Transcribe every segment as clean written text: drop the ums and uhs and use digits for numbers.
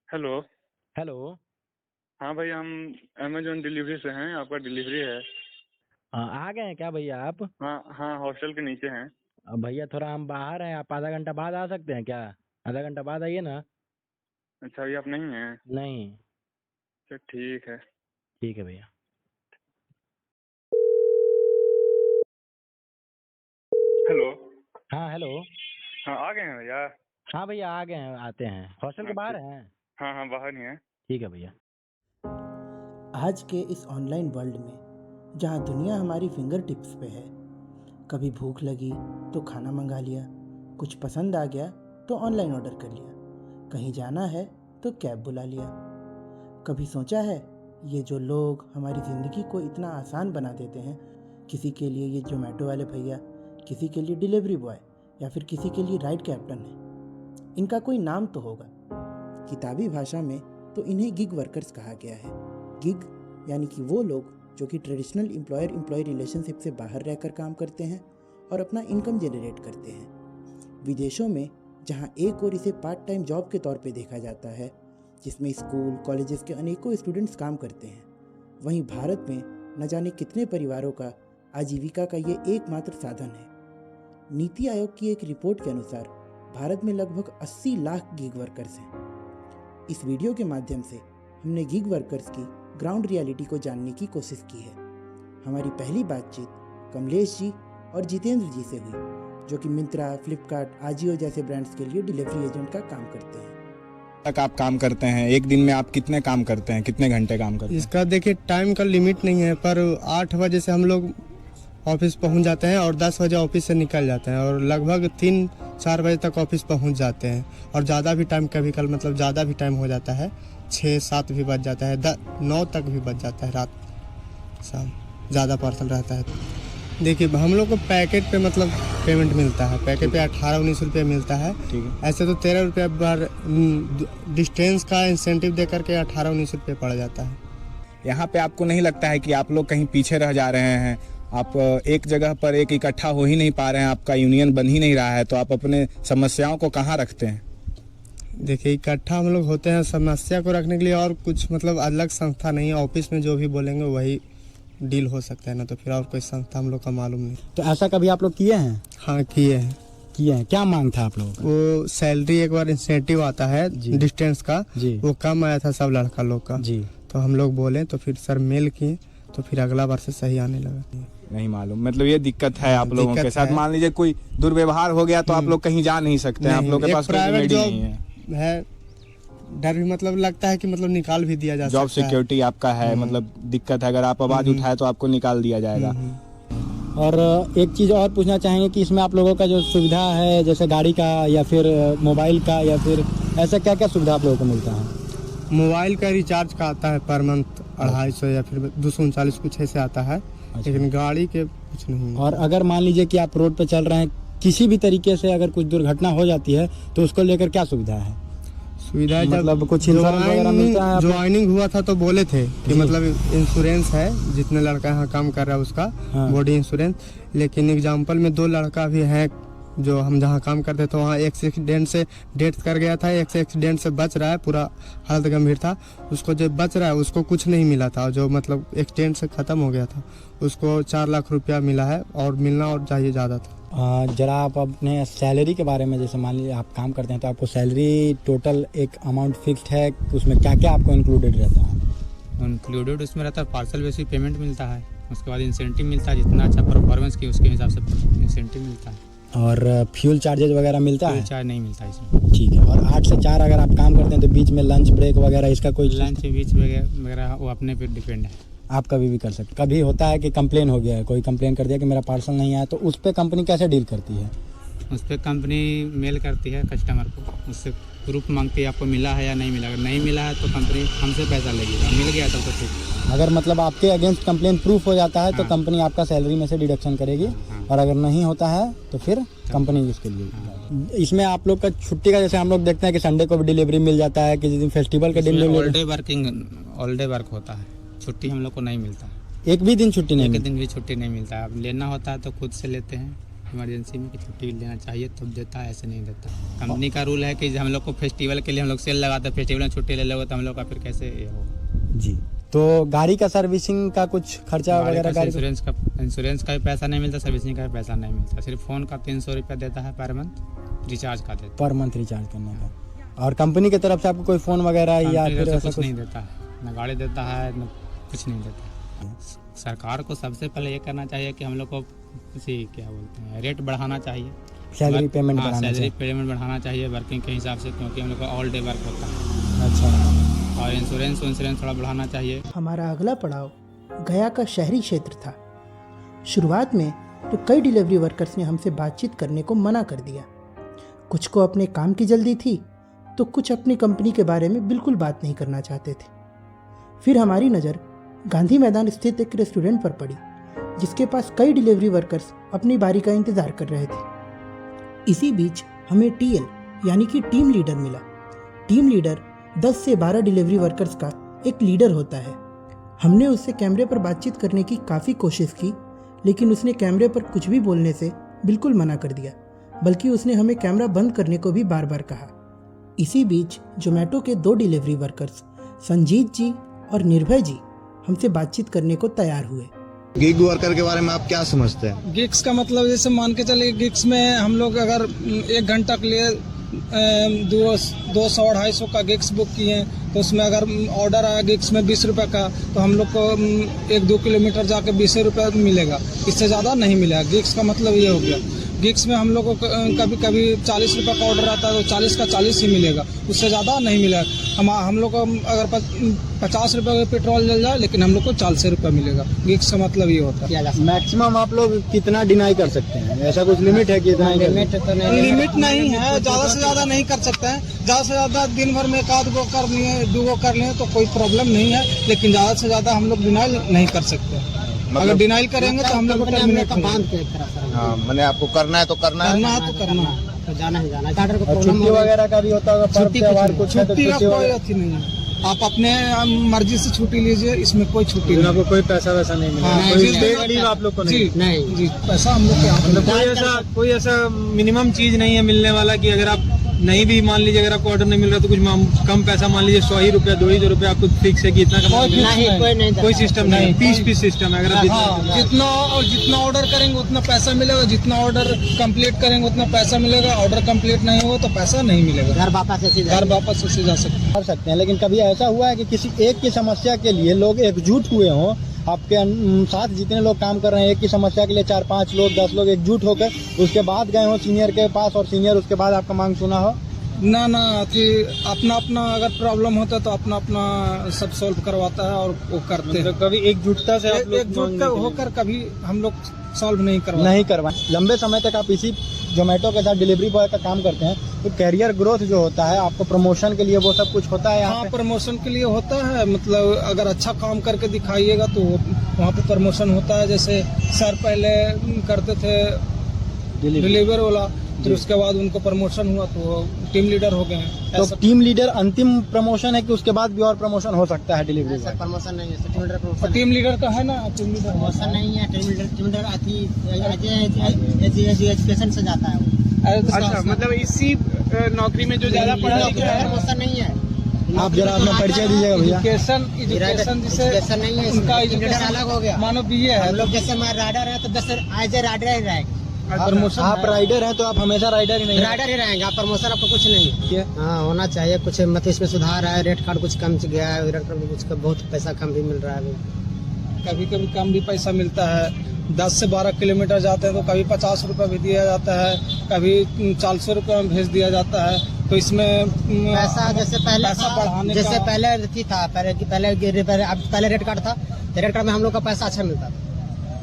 Hello. Hello. हाँ भाई, हम अमेजोन डिलीवरी से हैं। आपका डिलीवरी है। आ गए हैं क्या भैया आप? हाँ हाँ, हॉस्टल के नीचे हैं। भैया थोड़ा हम बाहर हैं, आप आधा घंटा बाद आ सकते हैं क्या? आधा घंटा बाद आइए ना। अच्छा, अभी आप नहीं हैं? नहीं। अच्छा, ठीक है। ठीक है भैया। हेलो। हाँ हेलो। हाँ, आ गए हैं भैया। हाँ भैया आ गए हैं, आते हैं, हॉस्टल के हाँ बाहर ठीक। हैं। हाँ हाँ, बाहर ही हैं। ठीक है भैया। आज के इस ऑनलाइन वर्ल्ड में जहाँ दुनिया हमारी फिंगर टिप्स पे है, कभी भूख लगी तो खाना मंगा लिया, कुछ पसंद आ गया तो ऑनलाइन ऑर्डर कर लिया, कहीं जाना है तो कैब बुला लिया। कभी सोचा है ये जो लोग हमारी ज़िंदगी को इतना आसान बना देते हैं, किसी के लिए ये जोमेटो वाले भैया, किसी के लिए डिलीवरी बॉय या फिर किसी के लिए राइड कैप्टन है, इनका कोई नाम तो होगा। किताबी भाषा में तो इन्हें गिग वर्कर्स कहा गया है। गिग यानी कि वो लोग जो कि ट्रेडिशनल एम्प्लॉयर एम्प्लॉय रिलेशनशिप से बाहर रहकर काम करते हैं और अपना इनकम जनरेट करते हैं। विदेशों में जहाँ एक और इसे पार्ट टाइम जॉब के तौर पे देखा जाता है, जिसमें स्कूल कॉलेजेस के अनेकों स्टूडेंट्स काम करते हैं, वहीं भारत में न जाने कितने परिवारों का आजीविका का ये एकमात्र साधन है। नीति आयोग की एक रिपोर्ट के अनुसार भारत में लगभग 80 लाख गिग वर्कर्स हैं। इस वीडियो के माध्यम से हमने गिग वर्कर्स की ग्राउंड रियलिटी को जानने की कोशिश की है। हमारी पहली बातचीत कमलेश जी और जितेंद्र जी से हुई, जो कि मिंत्रा, फ्लिपकार्ट, आजियो जैसे ब्रांड्स के लिए डिलीवरी एजेंट का काम करते हैं। तक आप काम करते हैं? एक दिन में आप कितने काम करते हैं, कितने घंटे काम करते हैं? इसका देखिए टाइम का लिमिट नहीं है, पर 8 बजे से हम लोग ऑफिस पहुंच जाते हैं और 10 बजे ऑफिस से निकल जाते हैं और लगभग 3-4 बजे तक ऑफिस पहुंच जाते हैं। और ज़्यादा भी टाइम, कभी कल मतलब ज़्यादा भी टाइम हो जाता है, 6-7 भी बज जाता है, 9 तक भी बज जाता है रात शाम, ज़्यादा पार्सल रहता है। देखिए हम लोग को पैकेट पे मतलब पेमेंट मिलता है, पैकेट पे 18-19 रुपये मिलता है। ठीक है। ऐसे तो 13 रुपये पर डिस्टेंस का इंसेंटिव दे करके 18-19 रुपये पड़ जाता है। यहाँ पे आपको नहीं लगता है कि आप लोग कहीं पीछे रह जा रहे हैं? आप एक जगह पर एक इकट्ठा हो ही नहीं पा रहे हैं, आपका यूनियन बन ही नहीं रहा है, तो आप अपने समस्याओं को कहाँ रखते हैं? देखिए इकट्ठा हम लोग होते हैं समस्या को रखने के लिए, और कुछ मतलब अलग संस्था नहीं है। ऑफिस में जो भी बोलेंगे वही डील हो सकता है ना, तो फिर और कोई संस्था हम लोग का मालूम नहीं। तो ऐसा कभी आप लोग किए हैं? हाँ किए हैं। क्या मांग था आप लोगों का? वो सैलरी एक बार इंसेंटिव आता है डिस्टेंस का जी। वो कम आया था सब लड़का लोग का जी। तो हम लोग बोले, तो फिर सर मेल किए, तो फिर अगला बार से सही आने लगा। नहीं मालूम, मतलब ये दिक्कत है आप लोगों के साथ। मान लीजिए कोई दुर्व्यवहार हो गया तो आप लोग कहीं जा नहीं सकते हैं, आप लोग के पास कोई रेमेडी नहीं है। डर भी मतलब लगता है कि मतलब निकाल भी दिया जा सकता है। जॉब सिक्योरिटी आपका है, मतलब दिक्कत है, अगर आप आवाज उठाए तो आपको निकाल दिया जाएगा। और एक चीज़ और पूछना चाहेंगे कि इसमें आप लोगों का जो सुविधा है, जैसे गाड़ी का या फिर मोबाइल का या फिर ऐसा क्या क्या सुविधा आप लोगों को मिलता है? मोबाइल का रिचार्ज का आता है पर मंथ 250 या फिर 239 कुछ ऐसे आता है। लेकिन गाड़ी के कुछ नहीं। और अगर मान लीजिए कि आप रोड पे चल रहे हैं, किसी भी तरीके से अगर कुछ दुर्घटना हो जाती है तो उसको लेकर क्या सुविधा है? सुविधा मतलब कुछ इंश्योरेंस वगैरह मिलता है? ज्वाइनिंग हुआ था तो बोले थे कि मतलब इंश्योरेंस है, जितने लड़का यहाँ काम कर रहा है उसका बॉडी इंश्योरेंस। लेकिन एग्जाम्पल में 2 लड़का भी है जो हम जहाँ काम करते तो वहाँ एक एक्सीडेंट से डेथ कर गया था, एक से एक्सीडेंट से बच रहा है, पूरा हालत गंभीर था। उसको जो बच रहा है उसको कुछ नहीं मिला था, जो मतलब एक्सीडेंट से ख़त्म हो गया था उसको 4 लाख रुपया मिला है, और मिलना और चाहिए ज़्यादा था। जरा आप अपने सैलरी के बारे में, जैसे मान लीजिए आप काम करते हैं तो आपको सैलरी टोटल एक अमाउंट फिक्स्ड है, उसमें क्या क्या आपको इंक्लूडेड रहता है? इंक्लूडेड उसमें रहता है पार्सल बेसिस पेमेंट मिलता है, उसके बाद इंसेंटिव मिलता है, जितना अच्छा परफॉर्मेंस की उसके हिसाब से इंसेंटिव मिलता है। और फ्यूल चार्जेज वगैरह मिलता है? चार्ज नहीं मिलता इसमें। ठीक है। और 8 से 4 अगर आप काम करते हैं तो बीच में लंच ब्रेक वगैरह इसका कोई? लंच बीच वगैरह वो अपने पे डिपेंड है, आप कभी भी कर सकते। कभी होता है कि कंप्लेन हो गया है, कोई कंप्लेन कर दिया कि मेरा पार्सल नहीं आया, तो उस पर कंपनी कैसे डील करती है? उस पर कंपनी मेल करती है कस्टमर को, उससे प्रूफ मांगती है आपको मिला है या नहीं मिला। अगर नहीं मिला है तो कंपनी हमसे पैसा लेगी, मिल गया तब तो ठीक। अगर मतलब आपके अगेंस्ट कंप्लेन प्रूफ हो जाता है तो कंपनी आपका सैलरी में से डिडक्शन करेगी, और अगर नहीं होता है तो फिर कंपनी उसके लिए। इसमें आप लोग का छुट्टी का, जैसे हम लोग देखते हैं कि संडे को भी डिलीवरी मिल जाता है, कि जिस दिन फेस्टिवल के दिन ऑल डे वर्क होता है, छुट्टी हम लोग को नहीं मिलता। एक भी दिन छुट्टी नहीं? एक दिन भी छुट्टी नहीं मिलता है। अब लेना होता है तो खुद से लेते हैं, इमरजेंसी में कि छुट्टी लेना चाहिए तब देता है, ऐसे नहीं देता। कंपनी का रूल है कि हम लोग को फेस्टिवल के लिए हम लोग सेल लगाते हैं, फेस्टिवल में छुट्टी ले लोगे तो हम लोग का फिर कैसे ये होगा। जी, तो गाड़ी का सर्विसिंग का कुछ खर्चा वगैरह, गाड़ी इंश्योरेंस का भी पैसा नहीं मिलता, सर्विसिंग का भी पैसा नहीं मिलता। सिर्फ फ़ोन का 300 रुपया देता है पर मंथ, रिचार्ज का देता पर मंथ रिचार्ज करने का। और कंपनी की तरफ से आपको कोई फ़ोन वगैरह या फिर ऐसा कुछ नहीं देता है, ना गाड़ी देता है ना कुछ नहीं देता। सरकार को सबसे पहले ये करना चाहिए कि हम लोग को क्या बोलते हैं, रेट बढ़ाना चाहिए, सैलरी पेमेंट सैलरी पेमेंट बढ़ाना चाहिए वर्किंग के हिसाब से, क्योंकि हम लोग का ऑल डे वर्क होता है। अच्छा, और इंश्योरेंस थोड़ा बढ़ाना चाहिए। हमारा अगला पड़ाव गया का शहरी क्षेत्र था। शुरुआत में तो कई डिलीवरी वर्कर्स ने हमसे बातचीत करने को मना कर दिया। कुछ को अपने काम की जल्दी थी तो कुछ अपनी कंपनी के बारे में बिल्कुल बात नहीं करना चाहते थे। फिर हमारी नज़र गांधी मैदान स्थित एक रेस्टोरेंट पर पड़ी जिसके पास कई डिलीवरी वर्कर्स अपनी बारी का इंतज़ार कर रहे थे। इसी बीच हमें टीएल यानी कि टीम लीडर मिला। टीम लीडर 10 से 12 डिलीवरी वर्कर्स का एक लीडर होता है। हमने उससे कैमरे पर बातचीत करने की काफ़ी कोशिश की, लेकिन उसने कैमरे पर कुछ भी बोलने से बिल्कुल मना कर दिया, बल्कि उसने हमें कैमरा बंद करने को भी बार बार कहा। इसी बीच जोमेटो के 2 डिलीवरी वर्कर्स संजीत जी और निर्भय जी हमसे बातचीत करने को तैयार हुए। गिग वर्कर के बारे में आप क्या समझते हैं? गिग्स का मतलब जैसे मान के चलिए, गिग्स में हम लोग अगर 1 घंटा के लिए 200-250 का गिग्स बुक किए हैं तो उसमें अगर ऑर्डर आया गिग्स में 20 रुपये का तो हम लोग को 1-2 किलोमीटर जाके 20 रुपये मिलेगा, इससे ज़्यादा नहीं मिलेगा। गिग्स का मतलब ये हो गया। गिग्स में हम लोग को कभी कभी 40 रुपये का ऑर्डर आता है तो 40 का 40 ही मिलेगा, उससे ज़्यादा नहीं मिलेगा। हम लोग को अगर 50 रुपये का पेट्रोल जल जाए लेकिन हम लोग को 40 रुपये मिलेगा। गिग्स का मतलब ये होता है। मैक्सिमम आप लोग कितना डिनाई कर सकते हैं? ऐसा कुछ लिमिट है कि इतना लिमिट नहीं है, ज़्यादा से ज़्यादा नहीं कर सकते हैं। ज़्यादा से ज़्यादा दिन भर में 1 गो कर लिए 2 गो कर लिए तो कोई प्रॉब्लम नहीं है, लेकिन ज़्यादा से ज़्यादा हम लोग डिनाइल नहीं कर सकते। अगर डिनाइल करेंगे तो हम लोग को टर्मिनेट हाँ, मैंने आपको करना है तो करना है तो करना है, तो जाना ही जाना है। छुट्टी वगैरह का भी होता होगा, छुट्टी का कोई अथी नहीं है। आप अपने मर्जी से छुट्टी लीजिए, इसमें कोई छुट्टी नहीं। आपको कोई पैसा वैसा नहीं मिलेगा? आप लोग को नहीं जी, पैसा हम लोग के कोई ऐसा मिनिमम चीज नहीं है मिलने वाला कि अगर आप नहीं भी मान लीजिए, अगर आपको ऑर्डर नहीं मिल रहा तो कुछ कम पैसा, मान लीजिए 100 ही रुपया 200 रुपया आपको फिक्स है कि इतना कोई सिस्टम नहीं, पीस सिस्टम है। अगर जितना ऑर्डर करेंगे उतना पैसा मिलेगा, जितना ऑर्डर कंप्लीट करेंगे उतना पैसा मिलेगा। ऑर्डर कंप्लीट नहीं होगा तो पैसा नहीं मिलेगा, घर वापस ऐसे जा सकते हैं। लेकिन कभी ऐसा हुआ है कि किसी एक की समस्या के लिए लोग एकजुट हुए हों? आपके साथ जितने लोग काम कर रहे हैं, एक की समस्या के लिए 4-5 लोग 10 लोग एकजुट होकर उसके बाद गए हो सीनियर के पास और सीनियर उसके बाद आपका मांग सुना हो? ना कि अपना अगर प्रॉब्लम होता है तो अपना सब सॉल्व करवाता है और वो करते हैं। कभी एकजुटता से एकजुट होकर कभी हम लोग सॉल्व नहीं करवाए। लंबे समय तक आप इसी जोमेटो के साथ डिलीवरी बॉय का काम करते हैं, तो कैरियर ग्रोथ जो होता है, आपको प्रमोशन के लिए वो सब कुछ होता है? हाँ, प्रमोशन के लिए होता है। मतलब अगर अच्छा काम करके दिखाइएगा तो वहाँ पे प्रमोशन होता है। जैसे सर पहले करते थे डिलीवरी वाला, फिर उसके बाद उनको प्रमोशन हुआ तो टीम लीडर हो गए हैं। तो टीम लीडर अंतिम प्रमोशन है कि उसके बाद भी और प्रमोशन हो सकता है? डिलीवरी प्रमोशन नहीं है, team leader promotion. Team leader का है ना, टीम लीडर प्रमोशन नहीं है। टीम लीडर एजुकेशन से जाता है। अच्छा, मतलब इसी नौकरी में जो ज्यादा पढ़ा लिखा है प्रमोशन नहीं है। आप जरा अपना परिचय दीजिएगा भैया। एजुकेशन जिसे नहीं है, उनका एजुकेशन अलग हो गया। मानो बीए है, हम लोग जैसे मैं राइडर है तो 10 एज ए राइडर ही रहेगा। प्रमोशन आप राइडर हैं तो आप हमेशा राइडर ही नहीं? राइडर ही रहेंगे आप, प्रमोशन आपको कुछ नहीं है। हाँ, होना चाहिए कुछ, मतलब इसमें सुधार है। रेट कार्ड कुछ कम गया है, रेट कार्ड कुछ बहुत पैसा कम भी मिल रहा है। कभी कभी कम भी पैसा मिलता है। 10 से 12 किलोमीटर जाते हैं तो कभी 50 रुपये भी दिया जाता है, कभी 400 रुपये में भेज दिया जाता है। तो इसमें पैसा जैसे पहले पैसा बढ़ाने जैसे पहले था, पहले रेट कार्ड था, रेट कार्ड में हम लोग का पैसा अच्छा मिलता था,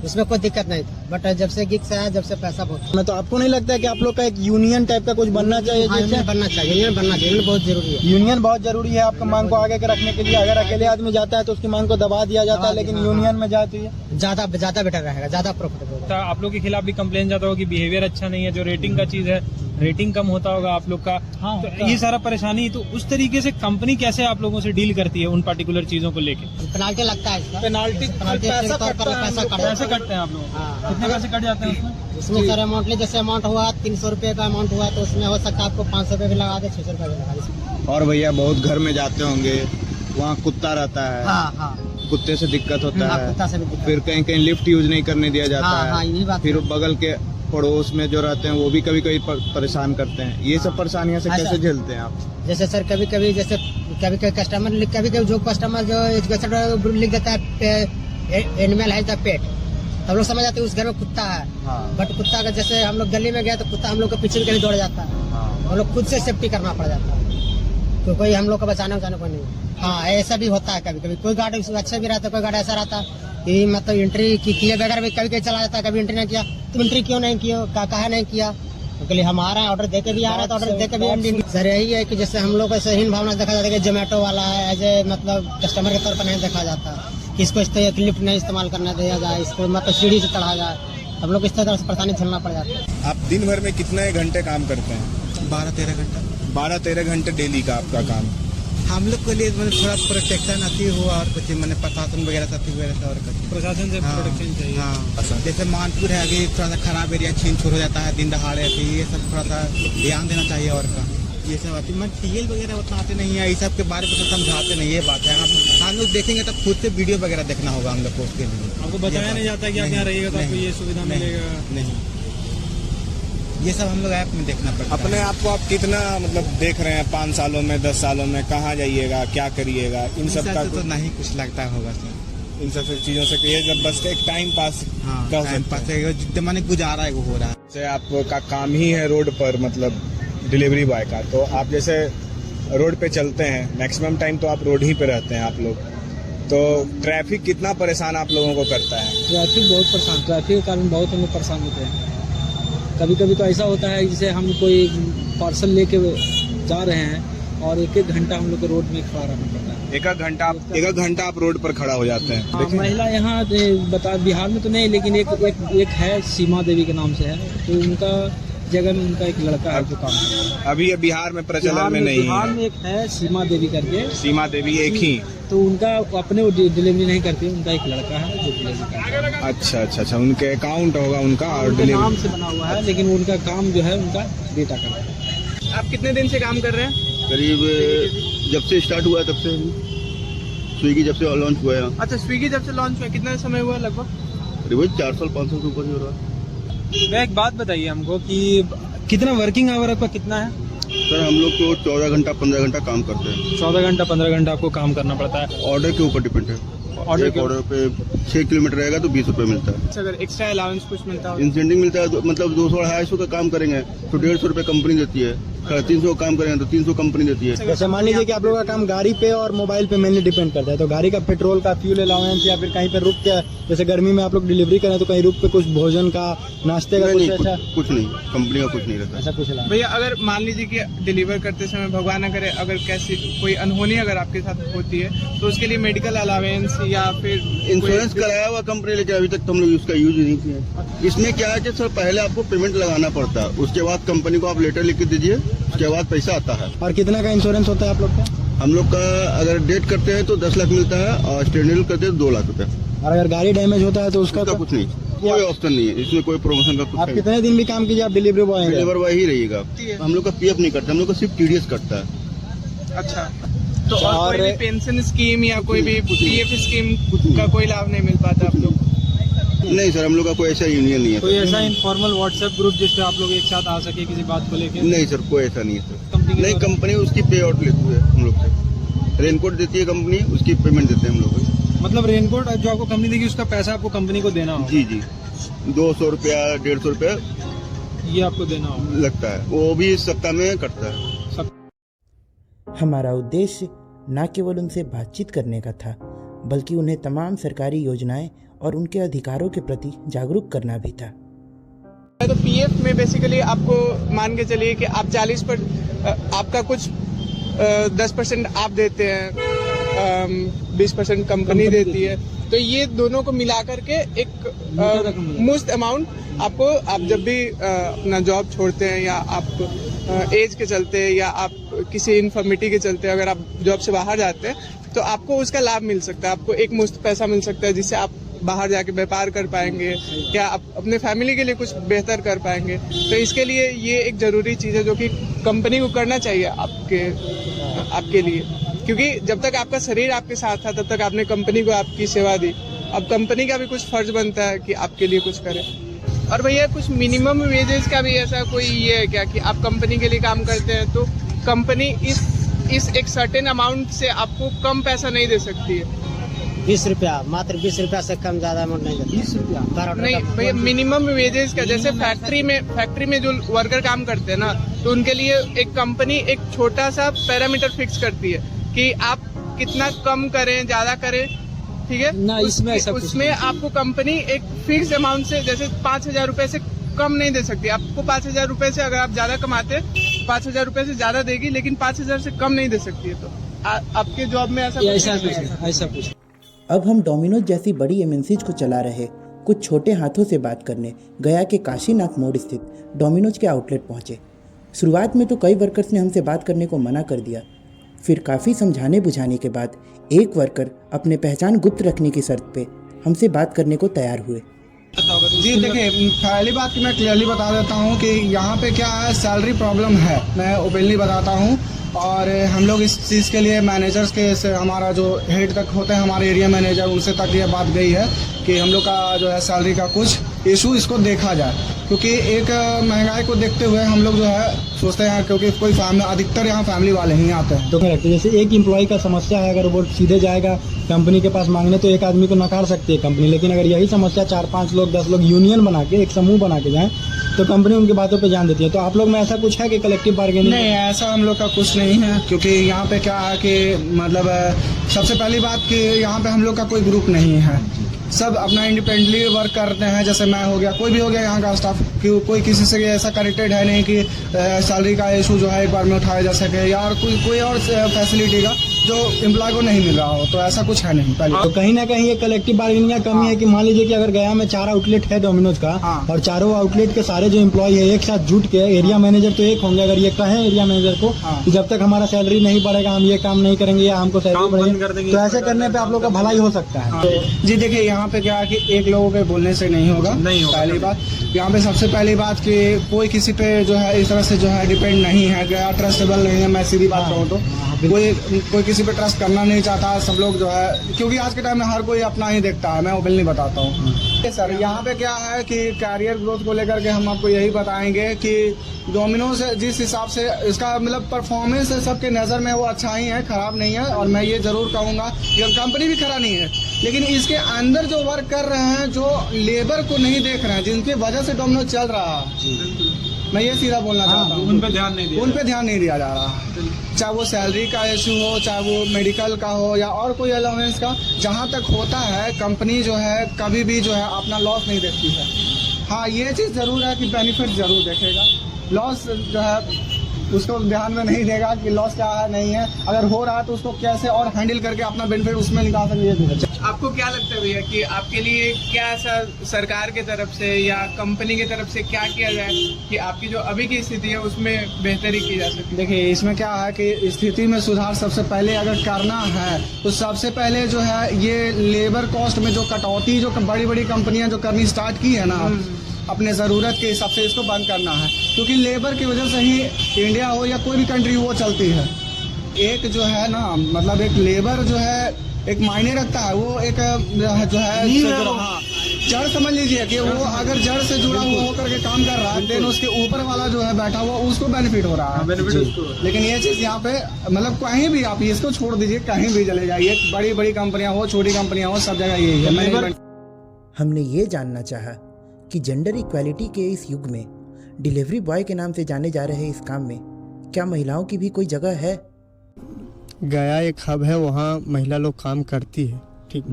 इसमें कोई दिक्कत नहीं था। बट जब से गिग्स आया, जब से पैसा बहुत। तो आपको नहीं लगता है कि आप लोग का एक यूनियन टाइप का कुछ बनना चाहिए? यूनियन बनना चाहिए, यूनियन बहुत जरूरी है। यूनियन बहुत जरूरी है आपका मांग को आगे रखने के लिए। अगर अकेले आदमी जाता है तो उसकी मांग को दबा दिया जाता है, लेकिन यूनियन में जाती है ज्यादा बेटर रहेगा, ज्यादा प्रॉफिटेबल होगा। आप लोग के खिलाफ भी कंप्लेन जाता होगा कि बिहेवियर अच्छा नहीं है, जो रेटिंग का चीज है, रेटिंग कम होता होगा आप लोग का। हाँ, तो ये सारा परेशानी, तो उस तरीके से कंपनी कैसे आप लोगों से डील करती है उन पर्टिकुलर चीजों को लेके? पेनाल्टी लगता है इसका। पेनाल्टी पैसा कटते हैं आप लोग? कितने पैसे कट जाते हैं उसमें? उसमें सर अमाउंटली जैसे अमाउंट हुआ 300 रुपये का अमाउंट हुआ तो उसमें हो सकता है आपको 500 रुपये भी लगा दे, 600 रुपये भी लगा दे। और भैया बहुत घर में जाते होंगे, वहाँ कुत्ता रहता है। हाँ। कुत्ते से दिक्कत होता है। कुत्ता से भी दिक्कत। फिर कहीं कहीं लिफ्ट यूज नहीं करने दिया जाता है। हाँ, यही बात। फिर बगल के पड़ोस में जो रहते हैं वो भी कभी कभी परेशान करते हैं। ये सब परेशानियां से कैसे झेलते हैं आप? जैसे सर कभी कभी कस्टमर कभी जो कस्टमर जो एजुकेशन लिख देता है एनिमल है द पेट, तो हम लोग समझ जाते हैं उस घर में कुत्ता है। बट कुत्ता का जैसे हम लोग गली में गए तो कुत्ता हम लोग के पीछे भी कहीं दौड़ जाता है। हम लोग खुद से सेफ्टी करना पड़ जाता है, तो कोई हम लोग को बचाने को नहीं। हाँ, ऐसा भी होता है कभी कभी। कोई गाड़ी अच्छा भी रहता है, कोई गाड़ी ऐसा रहता है कि मतलब एंट्री किए बगैर भी कभी कभी चला जाता है, कभी एंट्री नहीं किया तो एंट्री क्यों नहीं किया, कहा नहीं किया, तो लिए हम आ रहे हैं ऑर्डर देके भी आ रहे हैं तो ऑर्डर देके भी। सर यही है कि जैसे हम लोग ऐसे हीन भावना देखा जाता है कि जोमेटो वाला है एज ए मतलब कस्टमर के तौर पर नहीं देखा जाता कि इसको इस तरह लिफ्ट नहीं इस्तेमाल करना दिया जाए, इसको मतलब सीढ़ी से चढ़ा जाए। हम लोग इस तरह से परेशानी झेलना पड़ जाता है। आप दिन भर में कितने घंटे काम करते हैं? 12-13 घंटा। 12-13 घंटे डेली का आपका काम। हम लोग के लिए मैंने थोड़ा प्रोटेक्शन आती हो और कुछ मैंने प्रशासन वगैरह साथी वगैरह और कुछ प्रशासन से प्रोटेक्शन चाहिए। हाँ, जैसे मानपुर है अभी थोड़ा सा खराब एरिया छीन छोड़ हो जाता है दिन दहाड़े, तो ये सब थोड़ा सा ध्यान देना चाहिए। और का ये सब आती मैं टीएल वगैरह उतना आते नहीं है, इस सब के बारे में तो समझाते नहीं, ये बात है। हम लोग देखेंगे तो खुद से वीडियो वगैरह देखना होगा हम लोग को, उसके लिए आपको बताया नहीं जाता कि आप यहाँ रहिएगा तो आपको ये सुविधा मिलेगा नहीं, ये सब हम लोग ऐप में देखना पड़ता है। अपने आप को आप कितना मतलब देख रहे हैं 5 सालों में 10 सालों में कहाँ जाइएगा, क्या करिएगा? इन सब का तो नहीं कुछ लगता होगा सर। इन सब चीजों से ये जब बस एक टाइम पास जितने माने गुजारा है वो हो रहा है। जैसे आपका काम ही है रोड पर मतलब डिलीवरी बॉय का, तो आप जैसे रोड पे चलते हैं मैक्सिमम टाइम तो आप रोड ही पे रहते हैं आप लोग, तो ट्रैफिक कितना परेशान आप लोगों को करता है? ट्रैफिक बहुत परेशान, ट्रैफिक के कारण बहुत हम लोग परेशान होते हैं। कभी कभी तो ऐसा होता है जैसे हम कोई पार्सल लेके जा रहे हैं और एक घंटा हम लोग को रोड में खड़ा रहना पड़ता है। एक घंटा आप रोड पर खड़ा हो जाते हैं। महिला यहाँ बता बिहार में तो नहीं, लेकिन एक है सीमा देवी के नाम से है, तो उनका जगह में उनका एक लड़का है जो काम करता है। अभी बिहार में प्रचलन में नहीं है। बिहार में एक है सीमा देवी करके, सीमा देवी एक ही, तो उनका अपने वो डिलीवरी नहीं करती, उनका एक लड़का है जो डिलीवरी करता है। अच्छा, उनके अकाउंट होगा उनका और डिलीवरी नाम से बना हुआ है, लेकिन उनका काम जो है उनका बेटा करता है। आप कितने दिन से काम कर रहे हैं? करीब जब से स्टार्ट हुआ तब से, स्विगी जब से लॉन्च हुआ है। अच्छा, स्विगी जब से लॉन्च हुआ कितना समय हुआ लगभग? करीब 4 साल 5 साल से ऊपर ही हो रहा है। मैं एक बात बताइए हमको कि कितना वर्किंग आवर आपका कितना है? सर हम लोग तो 14 घंटा 15 घंटा काम करते हैं। 14 घंटा 15 घंटा आपको काम करना पड़ता है। ऑर्डर के ऊपर डिपेंड है। ऑर्डर पे 6 किलोमीटर रहेगा तो 20 रुपए मिलता है। अगर एक्स्ट्रा अलाउंस कुछ मिलता है? इंसेंटिव मिलता है, मतलब 200-250 का काम करेंगे तो 150 रुपए कंपनी देती है, 350 काम करेंगे तो 300 कंपनी देती है। जैसे मान लीजिए कि आप लोगों का काम गाड़ी पे और मोबाइल पे मेनली डिपेंड करता है, तो गाड़ी का पेट्रोल का फ्यूल अलाउंस या फिर कहीं पे रुक के, जैसे गर्मी में आप लोग डिलीवरी करें तो कहीं रुक पे कुछ भोजन का नाश्ते का कुछ नहीं, कंपनी का कुछ नहीं रहता ऐसा कुछ। भैया अगर मान लीजिए कि डिलीवर करते समय भगवान न करे अगर कैसी कोई अनहोनी अगर आपके साथ होती है तो उसके लिए मेडिकल अलावेंस या फिर इंश्योरेंस कराया हुआ कंपनी, लेकिन अभी तक हम लोग उसका यूज नहीं किया। इसमें क्या है कि सर पहले आपको पेमेंट लगाना पड़ता है, उसके बाद कंपनी को आप लेटर लिख के दीजिए, उसके बाद पैसा आता है। और कितना का इंश्योरेंस होता है आप लोग का? हम लोग का अगर डेट करते हैं तो 10 लाख मिलता है और स्टैंडर्ड करते हैं 2 लाख रुपए। और अगर गाड़ी डैमेज होता है तो उसका कुछ नहीं, कोई ऑप्शन नहीं है इसमें, कोई प्रमोशन का कुछ। आप कितने दिन भी काम कीजिए आप डिलीवरी बॉय ही रहिएगा। हम लोग का पीएफ नहीं करता, हम लोग का सिर्फ टीडीएस कटता है। अच्छा, तो और कोई भी पेंशन स्कीम या कोई भी पीएफ स्कीम का कोई लाभ नहीं मिल पाता आप लोग? नहीं सर, हम लोग का कोई ऐसा यूनियन नहीं है। कोई ऐसा इनफॉर्मल व्हाट्सएप ग्रुप जिसपे आप लोग एक साथ आ सके किसी बात को लेकर? नहीं सर, कोई ऐसा नहीं है सर। नहीं, कंपनी उसकी पे आउट लेती है हम लोग से, रेनकोट देती है कंपनी, उसकी पेमेंट देते हैं हम लोग। मतलब रेनकोट जो आपको कंपनी देगी उसका पैसा आपको कंपनी को देना होगा? जी 200 रुपया 150 रुपया ये आपको देना होगा लगता है, वो भी सप्ताह में कटता है। हमारा उद्देश्य न केवल उनसे बातचीत करने का था, बल्कि उन्हें तमाम सरकारी योजनाएं और उनके अधिकारों के प्रति जागरूक करना भी था। तो पीएफ में बेसिकली आपको मान के चलिए कि आप 40% आपका कुछ 10% आप देते हैं, 20% कंपनी देती है, तो ये दोनों को मिला करके एक मुफ्त अमाउंट आपको, आप जब भी अपना जॉब छोड़ते हैं या आप एज के चलते या आप किसी इन्फर्मिटी के चलते अगर आप जॉब से बाहर जाते हैं तो आपको उसका लाभ मिल सकता है, आपको एक मुफ्त पैसा मिल सकता है जिससे आप बाहर जाके व्यापार कर पाएंगे, क्या अपने फैमिली के लिए कुछ बेहतर कर पाएंगे। तो इसके लिए ये एक ज़रूरी चीज़ है जो कि कंपनी को करना चाहिए आपके लिए, क्योंकि जब तक आपका शरीर आपके साथ था तब तक आपने कंपनी को आपकी सेवा दी। अब कंपनी का भी कुछ फर्ज बनता है कि आपके लिए कुछ करे। और भैया कुछ मिनिमम वेजेस का भी ऐसा कोई ये है क्या कि आप कंपनी के लिए काम करते हैं तो कंपनी इस एक सर्टेन अमाउंट से आपको कम पैसा नहीं दे सकती है? 20 रुपया, मात्र 20 रुपया से कम ज्यादा अमाउंट नहीं देती। 20 रुपया नहीं भैया, मिनिमम वेजेस का। जैसे फैक्ट्री में जो वर्कर काम करते हैं ना, तो उनके लिए एक कंपनी एक छोटा सा पैरामीटर फिक्स करती है कि आप कितना कम करें ज्यादा करें, ठीक है ना। उसमें आपको कंपनी एक फिक्स अमाउंट से, जैसे 5,000 रुपए से कम नहीं दे सकती आपको। 5,000 रुपए से अगर आप ज्यादा कमाते 5,000 रुपए से ज्यादा देगी, लेकिन 5,000 से कम नहीं दे सकती है। तो आपके जॉब में ऐसा कुछ। अब हम डोमिनोज जैसी बड़ी एमएनसीज को चला रहे कुछ छोटे हाथों से बात करने गया के काशीनाथ मोड़ स्थित डोमिनोज के आउटलेट पहुंचे। शुरुआत में तो कई वर्कर्स ने हमसे बात करने को मना कर दिया, फिर काफ़ी समझाने बुझाने के बाद एक वर्कर अपने पहचान गुप्त रखने की शर्त पे हमसे बात करने को तैयार हुए। जी देखिए, पहली बात कि मैं क्लियरली बता देता हूँ कि यहाँ पे क्या है, सैलरी प्रॉब्लम है, मैं ओपनली बताता हूँ। और हम लोग इस चीज़ के लिए मैनेजर्स के से, हमारा जो हेड तक होते हैं हमारे एरिया मैनेजर, उनसे तक ये बात गई है कि हम लोग का जो है सैलरी का कुछ इशू इसको देखा जाए, क्योंकि एक महंगाई को देखते हुए हम लोग जो है सोचते हैं, क्योंकि कोई अधिकतर यहाँ फैमिली वाले ही आते हैं। तो जैसे एक एम्प्लॉय का समस्या है, अगर वो सीधे जाएगा कंपनी के पास मांगने तो एक आदमी को नकार सकती है कंपनी, लेकिन अगर यही समस्या 4-5 लोग 10 लोग यूनियन बना के एक समूह बना के जाएं तो कंपनी उनकी बातों पे ध्यान देती है। तो आप लोग में ऐसा कुछ है कि कलेक्टिव बार्गेनिंग? नहीं, ऐसा हम लोग का कुछ नहीं है, क्योंकि यहाँ पे क्या है कि मतलब सबसे पहली बात कि यहाँ पे हम लोग का कोई ग्रुप नहीं है, सब अपना इंडिपेंडेंटली वर्क करते हैं। जैसे मैं हो गया, कोई भी हो गया यहाँ का स्टाफ, कोई किसी से ऐसा कनेक्टेड है नहीं कि सैलरी का इशू जो है एक बार में उठाया जा सके या कोई और फैसिलिटी का जो एम्प्लॉय को नहीं मिल रहा हो, तो ऐसा कुछ है नहीं। पहले तो कहीं ना कहीं ये कलेक्टिव बार्गेनिंग का कमी है कि मान लीजिए कि अगर गया में 4 आउटलेट है डोमिनोज का, और चारों आउटलेट के सारे जो एम्प्लॉय है एक साथ जुट के, एरिया मैनेजर तो एक होंगे, अगर ये कहें एरिया मैनेजर को कि जब तक हमारा सैलरी नहीं बढ़ेगा हम ये काम नहीं करेंगे या हमको सैलरी बढ़ेगी, तो ऐसे करने पे आप लोग का भलाई हो सकता है। जी देखिए, यहाँ पे क्या है कि एक लोगों के बोलने से नहीं होगा। पहली बात यहाँ पे सबसे पहली बात कि कोई किसी पे जो है इस तरह से जो है डिपेंड नहीं है, गया ट्रस्टेबल नहीं है। मैं सीधी बात कहूँ तो कोई किसी पे ट्रस्ट करना नहीं चाहता, सब लोग जो है, क्योंकि आज के टाइम में हर कोई अपना ही देखता है। मैं ओपनली बताता हूँ सर, यहाँ पे क्या है कि कैरियर ग्रोथ को लेकर के हम आपको यही बताएंगे कि डोमिनोज जिस हिसाब से इसका मतलब परफॉर्मेंस है सबके नज़र में वो अच्छा ही है, खराब नहीं है। और मैं ये जरूर कहूँगा कि कंपनी भी खराब नहीं है, लेकिन इसके अंदर जो वर्क कर रहे हैं, जो लेबर को नहीं देख रहे हैं, जिनकी वजह से डोमिनोज चल रहा है, मैं ये सीधा बोलना चाहता हूँ, उन पे ध्यान नहीं दिया जा रहा। चाहे वो सैलरी का इशू हो, चाहे वो मेडिकल का हो या और कोई अलाउंस का, जहाँ तक होता है कंपनी जो है कभी भी जो है अपना लॉस नहीं देखती है। हाँ, ये चीज़ ज़रूर है कि बेनिफिट ज़रूर देखेगा, लॉस जो है उसको ध्यान में नहीं देगा कि लॉस क्या है नहीं है। अगर हो रहा है तो उसको कैसे और हैंडल करके अपना बेनिफिट उसमें निकाल सकते। आपको क्या लगता है भैया कि आपके लिए क्या ऐसा सरकार की तरफ से या कंपनी की तरफ से क्या किया जाए कि आपकी जो अभी की स्थिति है उसमें बेहतरी की जा सके? देखिए, इसमें क्या है कि स्थिति में सुधार सबसे पहले अगर करना है तो सबसे पहले जो है ये लेबर कॉस्ट में जो कटौती जो बड़ी बड़ी कंपनियां जो करनी स्टार्ट की है ना, अपने ज़रूरत के हिसाब से इसको बंद करना है, क्योंकि लेबर की वजह से ही इंडिया हो या कोई भी कंट्री वो चलती है। एक जो है ना, मतलब एक लेबर जो है एक मायने रखता है, वो एक जो है जड़ समझ लीजिए कि वो अगर जड़ से जुड़ा हुआ होकर के काम कर रहा है, देन उसके ऊपर वाला जो है बैठा हुआ उसको बेनिफिट हो रहा है। लेकिन ये चीज़ यहाँ पे मतलब कहीं भी आप इसको छोड़ दीजिए, कहीं भी चले जाइए, बड़ी बड़ी कंपनियाँ हो, छोटी कंपनियाँ हो, सब जगह यही है। हमने ये जानना चाहा कि जेंडर इक्वालिटी के इस युग में डिलीवरी बॉय के नाम से जाने जा रहे इस काम में क्या महिलाओं की भी कोई जगह है? गया एक हब है, वहाँ महिला लोग काम करती है। ठीक,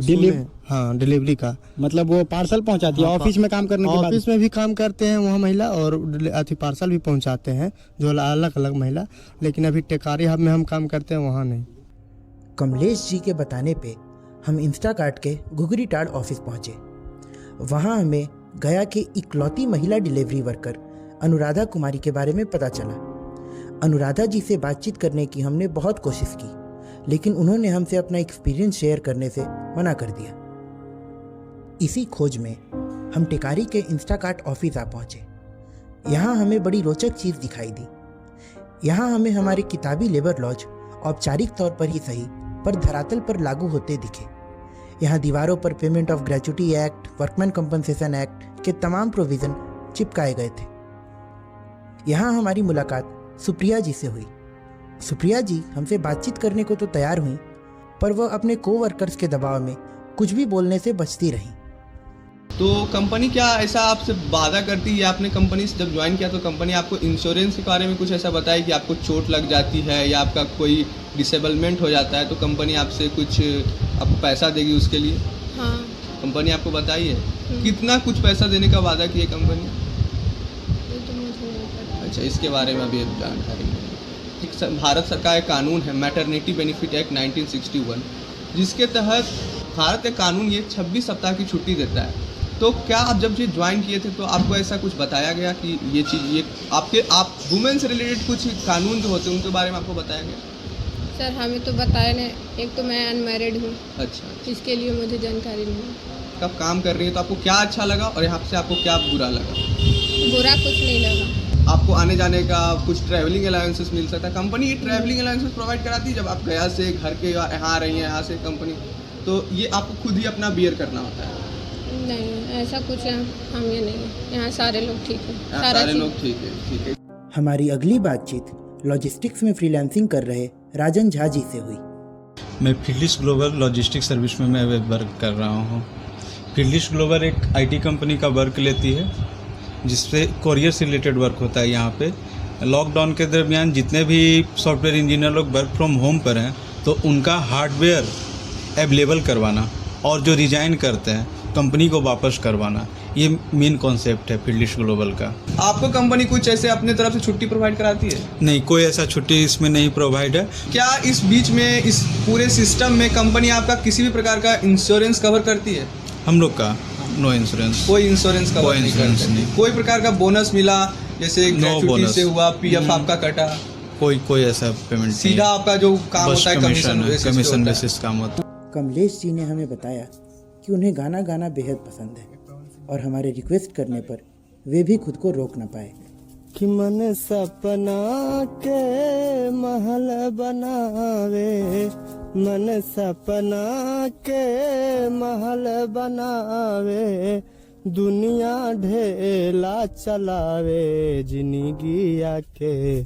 हाँ, डिलीवरी का मतलब वो पार्सल पहुंचाती है। ऑफिस में काम करने के बाद ऑफिस में भी काम करते हैं वहाँ महिला, और पार्सल भी पहुंचाते हैं जो अलग अलग महिला, लेकिन अभी टेकारी हब में हम काम करते हैं, वहाँ नहीं। कमलेश जी के बताने पे हम इंस्टाकार्ट के घुघरी टाड़ ऑफिस पहुंचे। वहाँ हमें गया के इकलौती महिला डिलीवरी वर्कर अनुराधा कुमारी के बारे में पता चला। अनुराधा जी से बातचीत करने की हमने बहुत कोशिश की, लेकिन उन्होंने हमसे अपना एक्सपीरियंस शेयर करने से मना कर दिया। इसी खोज में हम टिकारी के इंस्टाकार्ट ऑफिस आ पहुँचे। यहाँ हमें बड़ी रोचक चीज़ दिखाई दी। यहाँ हमें हमारे किताबी लेबर लॉज औपचारिक तौर पर ही सही पर धरातल पर लागू होते दिखे। यहाँ दीवारों पर payment of gratuity act, workman compensation act के तमाम प्रोविज़न चिपकाए गए थे। यहाँ हमारी मुलाकात सुप्रिया जी से हुई। सुप्रिया जी हमसे बातचीत करने को तो तैयार हुई, पर वह अपने कोवर्कर्स के दबाव में कुछ भी बोलने से बचती रहीं। तो कंपनी क्या ऐसा आपसे वादा करती है, या आपने कंपनी से जब ज्वाइन किया तो कंपनी आपको इंश्योरेंस के बारे में कुछ ऐसा बताया कि आपको चोट लग जाती है या आपका कोई डिसेबलमेंट हो जाता है तो कंपनी आपसे कुछ आपको पैसा देगी उसके लिए? हाँ। कंपनी आपको बताई है कितना कुछ पैसा देने का वादा की है कंपनी? तो मुझे नहीं पता। अच्छा, इसके बारे में अभी एक जानकारी नहीं। एक भारत सरकार का कानून है मैटरनिटी बेनिफिट एक्ट 1961, जिसके तहत भारत का कानून ये 26 सप्ताह की छुट्टी देता है। तो क्या आप जब ये ज्वाइन किए थे तो आपको ऐसा कुछ बताया गया कि ये चीज़ ये आप वुमेन से रिलेटेड कुछ कानून जो होते हैं उनके बारे में आपको बताया गया? सर हमें तो बताया नहीं, एक तो मैं अनमैरिड हूँ। अच्छा, इसके लिए मुझे जानकारी नहीं है। कब काम कर रही है तो आपको क्या अच्छा लगा और यहाँ से आपको क्या बुरा लगा? बुरा कुछ नहीं लगा। आपको आने जाने का कुछ ट्रैवलिंग अलाउंसेस मिल सकता है? कंपनी ये ट्रैवलिंग अलाउंसेस प्रोवाइड कराती है जब आप गया से घर के यहाँ आ रही हैं, यहाँ से कंपनी, तो ये आपको खुद ही अपना बियर करना होता है? नहीं, ऐसा कुछ हम ये नहीं है। यहाँ सारे लोग ठीक हैं। सारे लोग ठीक है। हमारी अगली बातचीत लॉजिस्टिक्स में फ्रीलांसिंग कर रहे राजन झा जी से हुई। मैं फिलिप्स ग्लोबल लॉजिस्टिक्स सर्विस में मैं वर्क कर रहा हूँ। फिलिप्स ग्लोबल एक आईटी कंपनी का वर्क लेती है जिससे कोरियर से रिलेटेड वर्क होता है। यहाँ पे लॉकडाउन के दरमियान जितने भी सॉफ्टवेयर इंजीनियर लोग वर्क फ्रॉम होम पर हैं तो उनका हार्डवेयर अवेलेबल करवाना और जो रिजाइन करते हैं कंपनी को वापस करवाना, ये मेन कॉन्सेप्ट है फिलिप्स ग्लोबल का। आपको कंपनी कुछ ऐसे अपने तरफ से छुट्टी प्रोवाइड कराती है? नहीं, कोई ऐसा छुट्टी इसमें नहीं प्रोवाइड है। क्या इस बीच में इस पूरे सिस्टम में कंपनी आपका किसी भी प्रकार का इंश्योरेंस कवर करती है? हम लोग का नो इंश्योरेंस। कोई इंश्योरेंस कवर नहीं। कोई प्रकार का बोनस मिला जैसे ग्रेच्युटी से हुआ, पीएफ आपका कटा? कोई ऐसा पेमेंट सीधा आपका जो काम होता है कमीशन बेसिस काम होता है। कमलेश जी ने हमें बताया कि उन्हें गाना गाना बेहद पसंद है और हमारे रिक्वेस्ट करने पर वे भी खुद को रोक न पाए। कि मन सपना के महल बनावे, मन सपना के महल बनावे, दुनिया ढेला चलावे, जिंदगिया के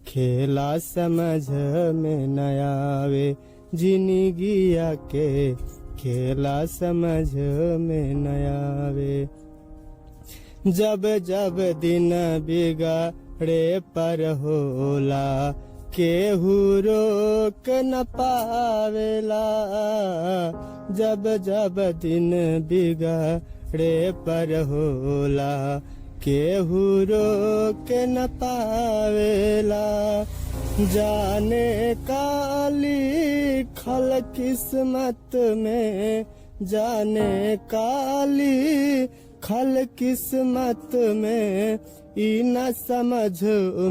खेला समझ में न आवे, जिंदगिया के खेला समझ में न आवे। जब जब दिन बिगड़े पर होला, केहू रोक न पावेला, जब जब दिन बिगड़े पर होला, केहू रोक न पावेला। जाने काली खल किस्मत में, जाने काली खल किस्मत में, ई न समझ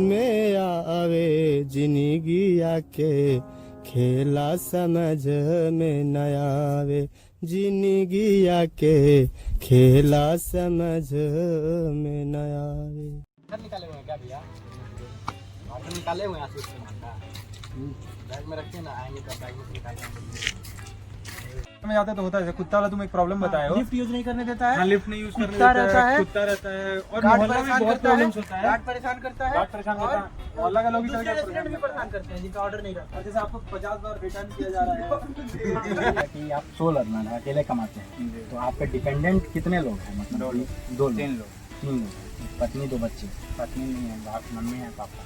में आवे, जिंदगिया के खेला समझ में न आवे, जिंदगिया के खेला समझ में न आवे। निकाले हुए क्या भैया? निकाले हुए बैग में रखते ना, आएंगे तो बैग में निकालेंगे। में जाते तो होता है कुत्ता वाला, तुम एक प्रॉब्लम बताए हो। लिफ्ट यूज नहीं करने देता है। हाँ, लिफ्ट नहीं यूज करने देता है, कुत्ता रहता है और मोहल्ला में बहुत प्रॉब्लम्स होता है। गार्ड परेशान करता है, मोहल्ला का लोग भी परेशान करते हैं जिनका ऑर्डर नहीं रहता। जैसे आपको 50 बार रिटर्न किया जा रहा है कि आप सोल अर्नर अकेले कमाते हैं, तो आपके डिपेंडेंट कितने लोग हैं? मतलब 3 लोग, पत्नी 2 बच्चे। पत्नी नहीं है, बाप मम्मी है, पापा।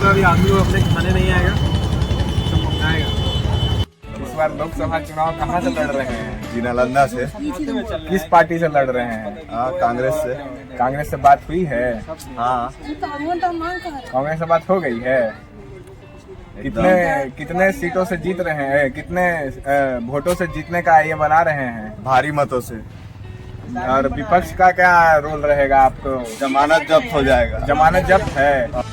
अभी आदमी को अपने खाने नहीं आएगा तो मंगाएगा। इस बार लोकसभा चुनाव कहाँ से लड़ रहे हैं? जी नालंदा से। किस पार्टी से लड़ रहे हैं? हाँ, कांग्रेस से। कांग्रेस से बात हुई है? हाँ, कांग्रेस से बात हो गई है। कितने सीटों से जीत रहे हैं? कितने वोटों से जीतने का ये बना रहे हैं? भारी मतों से। और विपक्ष का क्या रोल रहेगा? आपको जमानत जब्त हो जाएगा। जमानत जब्त है।